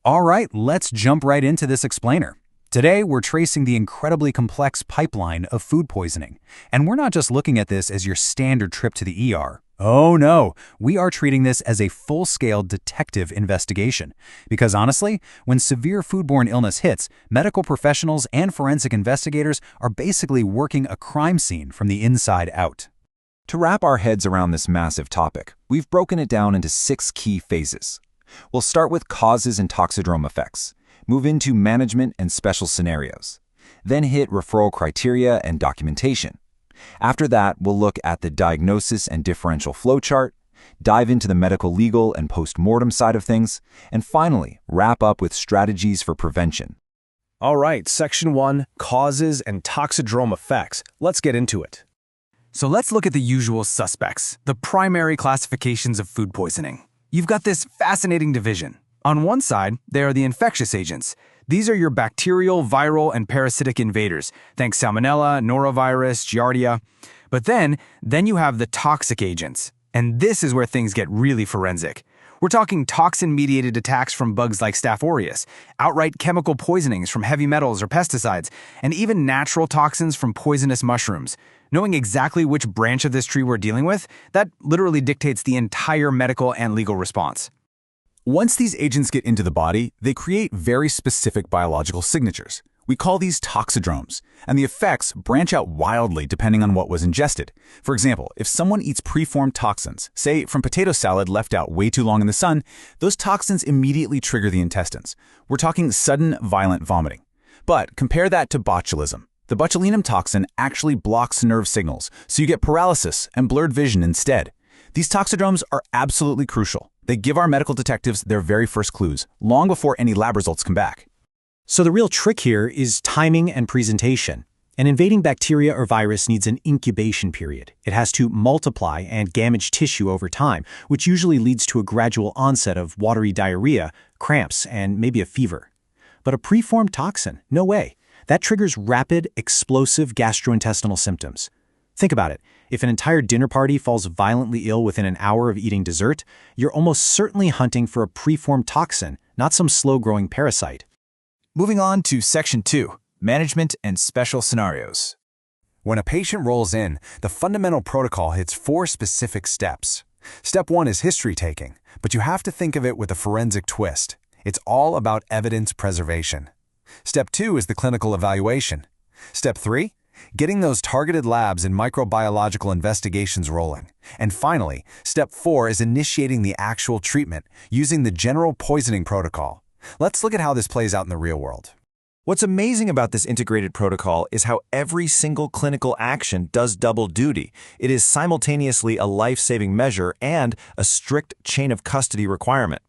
All right, let's jump right into this explainer. Today, we're tracing the incredibly complex pipeline of food poisoning. And we're not just looking at this as your standard trip to the ER. Oh no, we are treating this as a full-scale detective investigation. Because honestly, when severe foodborne illness hits, medical professionals and forensic investigators are basically working a crime scene from the inside out. To wrap our heads around this massive topic, we've broken it down into 6 key phases. We'll start with causes and toxidrome effects, move into management and special scenarios, then hit referral criteria and documentation. After that, we'll look at the diagnosis and differential flowchart, dive into the medical, legal, and post-mortem side of things, and finally, wrap up with strategies for prevention. All right, Section 1, Causes and Toxidrome Effects. Let's get into it. So let's look at the usual suspects, the primary classifications of food poisoning. You've got this fascinating division. On one side, there are the infectious agents. These are your bacterial, viral, and parasitic invaders. Think Salmonella, norovirus, Giardia. But then you have the toxic agents. And this is where things get really forensic. We're talking toxin-mediated attacks from bugs like Staph aureus, outright chemical poisonings from heavy metals or pesticides, and even natural toxins from poisonous mushrooms. Knowing exactly which branch of this tree we're dealing with, that literally dictates the entire medical and legal response. Once these agents get into the body, they create very specific biological signatures. We call these toxidromes, and the effects branch out wildly depending on what was ingested. For example, if someone eats preformed toxins, say from potato salad left out way too long in the sun, those toxins immediately trigger the intestines. We're talking sudden, violent vomiting. But compare that to botulism. The botulinum toxin actually blocks nerve signals, so you get paralysis and blurred vision instead. These toxidromes are absolutely crucial. They give our medical detectives their very first clues, long before any lab results come back. So the real trick here is timing and presentation. An invading bacteria or virus needs an incubation period. It has to multiply and damage tissue over time, which usually leads to a gradual onset of watery diarrhea, cramps, and maybe a fever. But a preformed toxin? No way. That triggers rapid, explosive gastrointestinal symptoms. Think about it. If an entire dinner party falls violently ill within an hour of eating dessert, you're almost certainly hunting for a preformed toxin, not some slow-growing parasite. Moving on to Section 2, Management and Special Scenarios. When a patient rolls in, the fundamental protocol hits 4 specific steps. Step 1 is history taking, but you have to think of it with a forensic twist. It's all about evidence preservation. Step 2 is the clinical evaluation. Step 3? Getting those targeted labs and microbiological investigations rolling. And finally, Step 4 is initiating the actual treatment using the general poisoning protocol. Let's look at how this plays out in the real world. What's amazing about this integrated protocol is how every single clinical action does double duty. It is simultaneously a life-saving measure and a strict chain of custody requirement.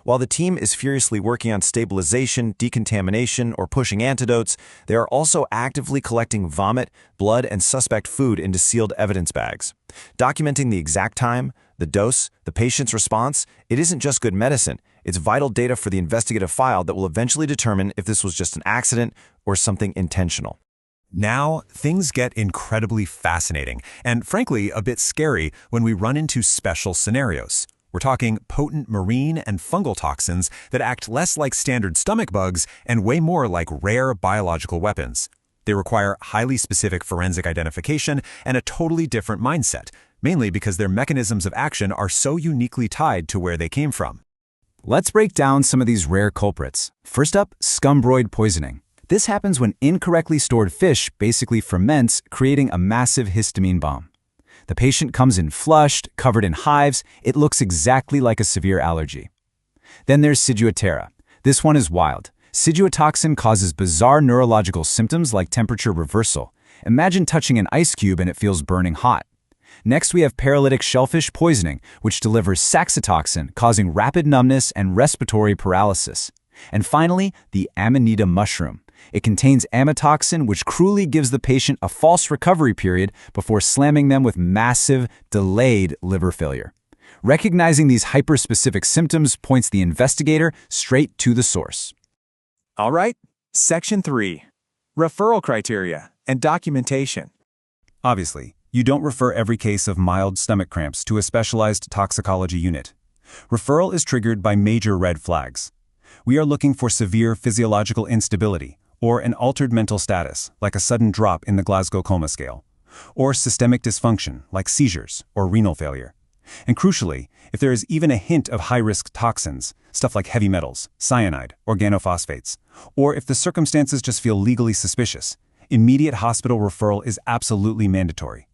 While the team is furiously working on stabilization, decontamination, or pushing antidotes, they are also actively collecting vomit, blood, and suspect food into sealed evidence bags. Documenting the exact time, the dose, the patient's response, it isn't just good medicine. It's vital data for the investigative file that will eventually determine if this was just an accident or something intentional. Now, things get incredibly fascinating and, frankly, a bit scary when we run into special scenarios. We're talking potent marine and fungal toxins that act less like standard stomach bugs and way more like rare biological weapons. They require highly specific forensic identification and a totally different mindset, mainly because their mechanisms of action are so uniquely tied to where they came from. Let's break down some of these rare culprits. First up, scumbroid poisoning. This happens when incorrectly stored fish basically ferments, creating a massive histamine bomb. The patient comes in flushed, covered in hives. It looks exactly like a severe allergy. Then there's Ciguatera. This one is wild. Ciguatoxin causes bizarre neurological symptoms like temperature reversal. Imagine touching an ice cube and it feels burning hot. Next, we have paralytic shellfish poisoning, which delivers saxitoxin, causing rapid numbness and respiratory paralysis. And finally, the Amanita mushroom. It contains amatoxin, which cruelly gives the patient a false recovery period before slamming them with massive, delayed liver failure. Recognizing these hyper-specific symptoms points the investigator straight to the source. All right, Section 3, Referral Criteria and Documentation. Obviously, you don't refer every case of mild stomach cramps to a specialized toxicology unit. Referral is triggered by major red flags. We are looking for severe physiological instability, or an altered mental status, like a sudden drop in the Glasgow Coma Scale, or systemic dysfunction, like seizures or renal failure. And crucially, if there is even a hint of high-risk toxins, stuff like heavy metals, cyanide, organophosphates, or if the circumstances just feel legally suspicious, immediate hospital referral is absolutely mandatory.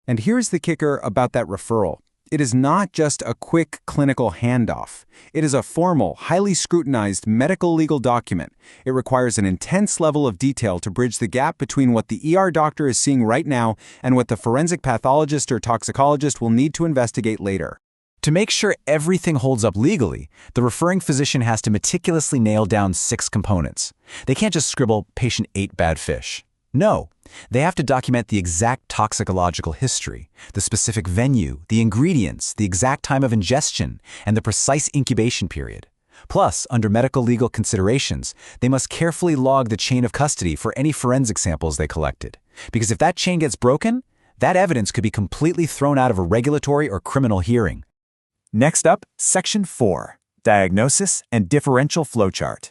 And here's the kicker about that referral. It is not just a quick clinical handoff. It is a formal, highly scrutinized medical legal document. It requires an intense level of detail to bridge the gap between what the ER doctor is seeing right now and what the forensic pathologist or toxicologist will need to investigate later. To make sure everything holds up legally, the referring physician has to meticulously nail down 6 components. They can't just scribble, "patient ate bad fish." No, they have to document the exact toxicological history, the specific venue, the ingredients, the exact time of ingestion, and the precise incubation period. Plus, under medical legal considerations, they must carefully log the chain of custody for any forensic samples they collected. Because if that chain gets broken, that evidence could be completely thrown out of a regulatory or criminal hearing. Next up, Section 4, Diagnosis and Differential Flowchart.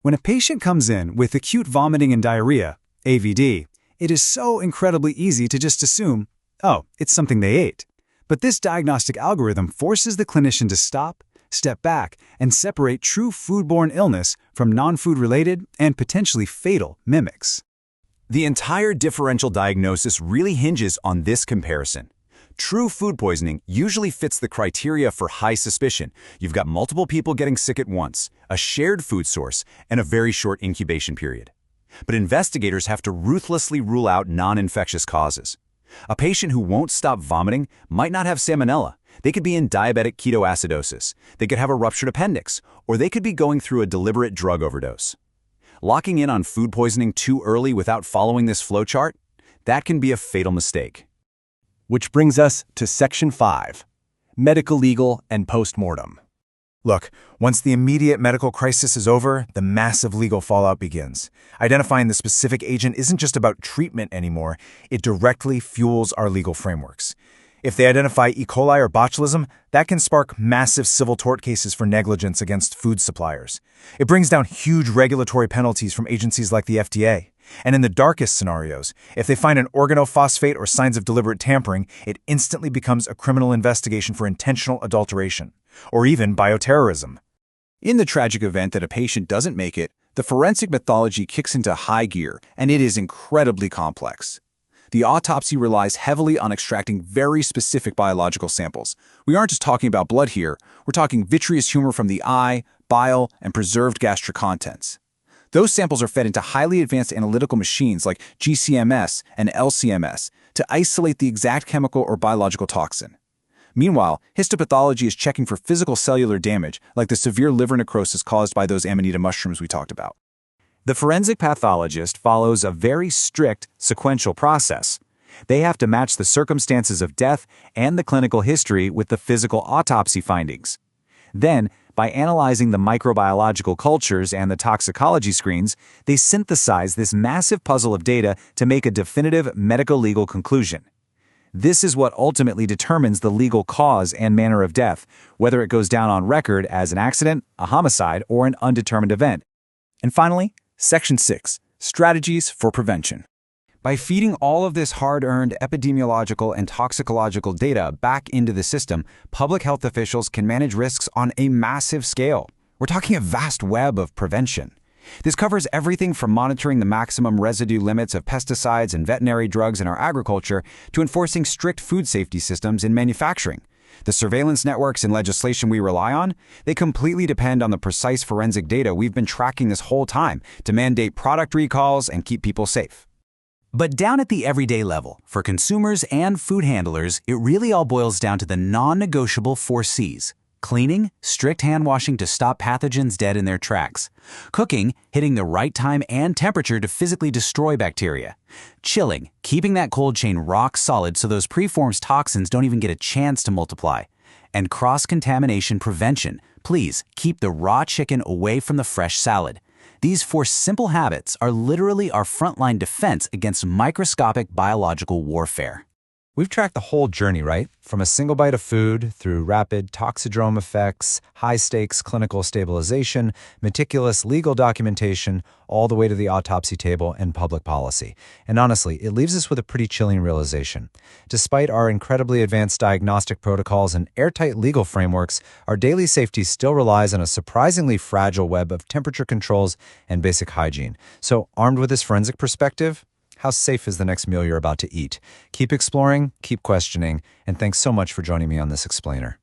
When a patient comes in with acute vomiting and diarrhea, AVD, it is so incredibly easy to just assume, oh, it's something they ate. But this diagnostic algorithm forces the clinician to stop, step back, and separate true foodborne illness from non-food-related and potentially fatal mimics. The entire differential diagnosis really hinges on this comparison. True food poisoning usually fits the criteria for high suspicion. You've got multiple people getting sick at once, a shared food source, and a very short incubation period. But investigators have to ruthlessly rule out non-infectious causes. A patient who won't stop vomiting might not have salmonella. They could be in diabetic ketoacidosis. They could have a ruptured appendix, or they could be going through a deliberate drug overdose. Locking in on food poisoning too early without following this flowchart, that can be a fatal mistake. Which brings us to Section 5, Medical Legal and Postmortem. Look, once the immediate medical crisis is over, the massive legal fallout begins. Identifying the specific agent isn't just about treatment anymore, it directly fuels our legal frameworks. If they identify E. coli or botulism, that can spark massive civil tort cases for negligence against food suppliers. It brings down huge regulatory penalties from agencies like the FDA. And in the darkest scenarios, if they find an organophosphate or signs of deliberate tampering, it instantly becomes a criminal investigation for intentional adulteration, or even bioterrorism. In the tragic event that a patient doesn't make it, the forensic pathology kicks into high gear, and it is incredibly complex. The autopsy relies heavily on extracting very specific biological samples. We aren't just talking about blood here, we're talking vitreous humor from the eye, bile, and preserved gastric contents. Those samples are fed into highly advanced analytical machines like GCMS and LCMS to isolate the exact chemical or biological toxin. Meanwhile, histopathology is checking for physical cellular damage, like the severe liver necrosis caused by those Amanita mushrooms we talked about. The forensic pathologist follows a very strict sequential process. They have to match the circumstances of death and the clinical history with the physical autopsy findings. Then, by analyzing the microbiological cultures and the toxicology screens, they synthesize this massive puzzle of data to make a definitive medico-legal conclusion. This is what ultimately determines the legal cause and manner of death, whether it goes down on record as an accident, a homicide, or an undetermined event. And finally, Section 6, Strategies for Prevention. By feeding all of this hard-earned epidemiological and toxicological data back into the system, public health officials can manage risks on a massive scale. We're talking a vast web of prevention. This covers everything from monitoring the maximum residue limits of pesticides and veterinary drugs in our agriculture to enforcing strict food safety systems in manufacturing. The surveillance networks and legislation we rely on, they completely depend on the precise forensic data we've been tracking this whole time to mandate product recalls and keep people safe. But down at the everyday level, for consumers and food handlers, it really all boils down to the non-negotiable 4 C's. Cleaning, strict hand washing to stop pathogens dead in their tracks. Cooking, hitting the right time and temperature to physically destroy bacteria. Chilling, keeping that cold chain rock solid so those preformed toxins don't even get a chance to multiply. And cross-contamination prevention. Please keep the raw chicken away from the fresh salad. These 4 simple habits are literally our frontline defense against microscopic biological warfare. We've tracked the whole journey, right? From a single bite of food through rapid toxidrome effects, high-stakes clinical stabilization, meticulous legal documentation, all the way to the autopsy table and public policy. And honestly, it leaves us with a pretty chilling realization. Despite our incredibly advanced diagnostic protocols and airtight legal frameworks, our daily safety still relies on a surprisingly fragile web of temperature controls and basic hygiene. So, armed with this forensic perspective, how safe is the next meal you're about to eat? Keep exploring, keep questioning, and thanks so much for joining me on this explainer.